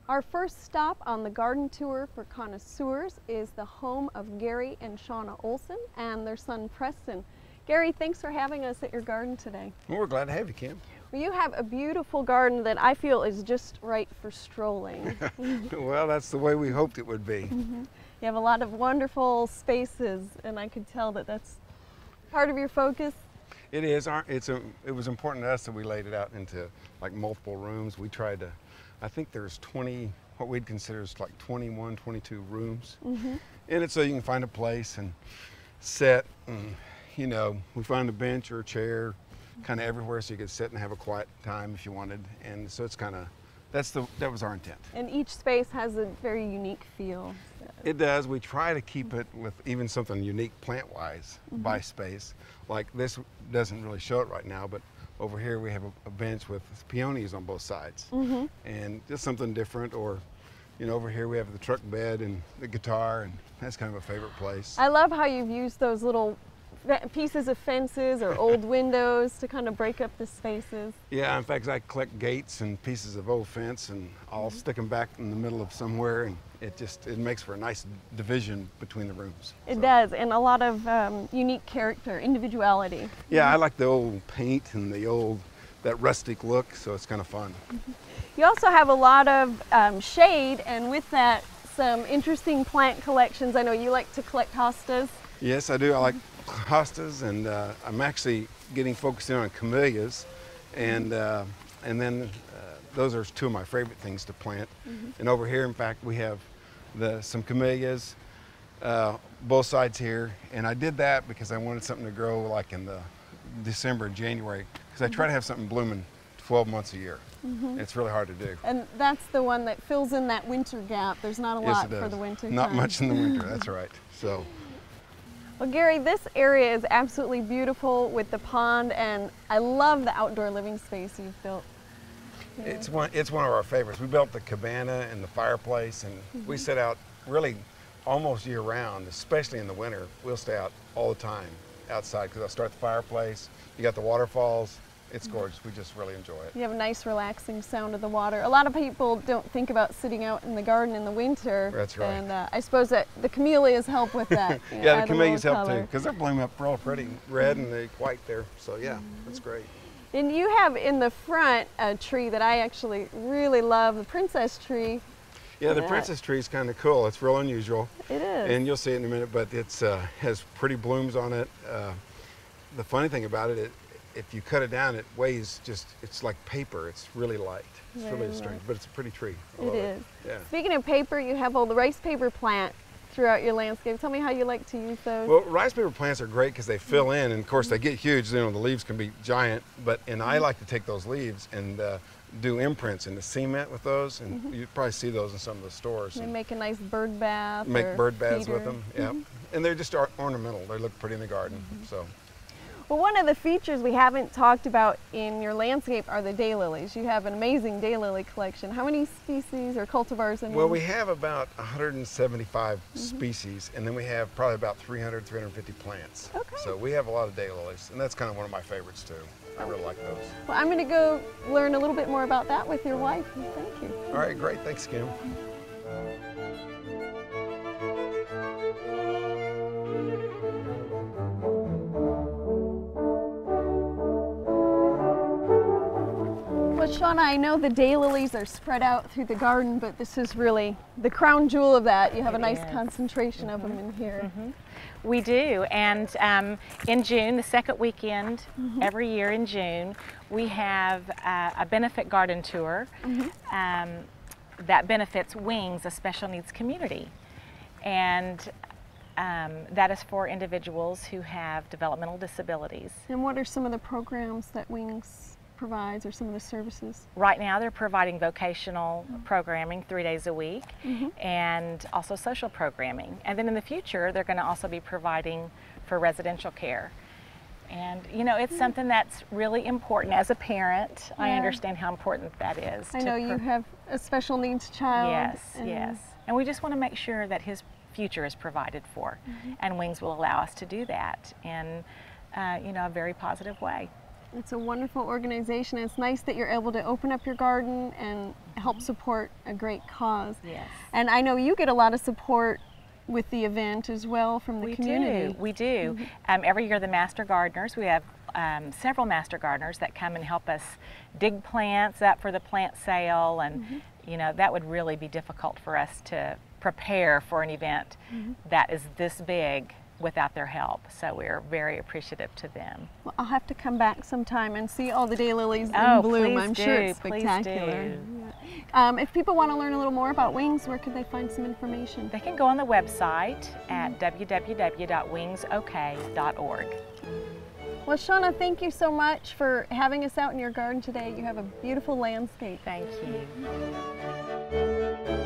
Our first stop on the garden tour for connoisseurs is the home of Gary and Shauna Olsen and their son Preston. Gary, thanks for having us at your garden today. Well, we're glad to have you, Kim. Well, you have a beautiful garden that I feel is just right for strolling. Well, that's the way we hoped it would be. Mm-hmm. You have a lot of wonderful spaces, and I could tell that that's part of your focus. It is. It was important to us that we laid it out into like multiple rooms. We tried to, I think there's 20, what we'd consider is like 21, 22 rooms in it, so you can find a place and sit, and you know, we found a bench or a chair kind of everywhere so you could sit and have a quiet time if you wanted. And so it's kind of, that was our intent. And each space has a very unique feel. It does. We try to keep it with even something unique plant-wise by space. Like this doesn't really show it right now, but over here we have a bench with peonies on both sides. And just something different. Or, you know, over here we have the truck bed and the guitar, and that's kind of a favorite place. I love how you've used those little pieces of fences or old windows to kind of break up the spaces. Yeah, in fact, I collect gates and pieces of old fence, and I'll stick them back in the middle of somewhere, and it makes for a nice division between the rooms. It does, and a lot of unique character, individuality. Yeah, I like the old paint and that rustic look, so it's kind of fun. You also have a lot of shade, and with that, some interesting plant collections. I know you like to collect hostas. Yes, I do. I like hostas, and I'm actually getting focused in on camellias, and then those are two of my favorite things to plant. And over here, in fact, we have some camellias, both sides here, and I did that because I wanted something to grow like in the December and January, because I try to have something blooming 12 months a year. It's really hard to do. And that's the one that fills in that winter gap. There's not a lot for the winter Not time. much in the winter, that's right. So. Well, Gary, this area is absolutely beautiful with the pond, and I love the outdoor living space you've built. Yeah. It's one of our favorites. We built the cabana and the fireplace, and we sit out really almost year round, especially in the winter. We'll stay out all the time outside because I'll start the fireplace. You got the waterfalls. It's gorgeous. We just really enjoy it. You have a nice relaxing sound of the water. A lot of people don't think about sitting out in the garden in the winter. That's right. And I suppose that the camellias help with that. Yeah, the camellias help too, because they're blooming up real pretty red and the white there. So yeah, that's great. And you have in the front a tree that I actually really love, the princess tree. Yeah, the princess tree is kind of cool. It's real unusual. It is. And you'll see it in a minute, but it's has pretty blooms on it. The funny thing about it, if you cut it down, it weighs it's like paper. It's really light. It's really strange, but it's a pretty tree. It is. Yeah. Speaking of paper, you have all the rice paper plant throughout your landscape. Tell me how you like to use those. Well, rice paper plants are great because they fill in, and of course they get huge. You know, the leaves can be giant, and I like to take those leaves and do imprints in the cement with those, and you probably see those in some of the stores. They make a nice bird bath. Make bird baths with them, yeah. And they're just ornamental. They look pretty in the garden, so. Well, one of the features we haven't talked about in your landscape are the daylilies. You have an amazing daylily collection. How many species or cultivars? Well, we have about 175 species, and then we have probably about 300, 350 plants. Okay. So we have a lot of daylilies, and that's kind of one of my favorites too. I really like those. Well, I'm going to go learn a little bit more about that with your wife. Thank you. All right, great. Thanks, Kim. Shauna, I know the daylilies are spread out through the garden, but this is really the crown jewel of that. You have a nice concentration of them in here. We do, and in June, the second weekend every year in June, we have a benefit garden tour that benefits Wings, a special needs community. And that is for individuals who have developmental disabilities. And what are some of the programs that Wings provides, or some of the services? Right now they're providing vocational programming 3 days a week, and also social programming. And then in the future they're going to also be providing for residential care. And you know, it's something that's really important as a parent. I understand how important that is. I know you have a special needs child. Yes, yes. And we just want to make sure that his future is provided for, and Wings will allow us to do that in you know, a very positive way. It's a wonderful organization. It's nice that you're able to open up your garden and help support a great cause. Yes. And I know you get a lot of support with the event as well from the community. We do. Every year the Master Gardeners, we have several Master Gardeners that come and help us dig plants up for the plant sale, and you know, that would really be difficult for us to prepare for an event that is this big without their help. So we're very appreciative to them. Well, I'll have to come back sometime and see all the daylilies Oh, in bloom. please I'm do, sure it's please spectacular. do. Yeah. If people want to learn a little more about wings, where could they find some information? They can go on the website at www.wingsok.org. Well, Shauna, thank you so much for having us out in your garden today. You have a beautiful landscape. Thank you.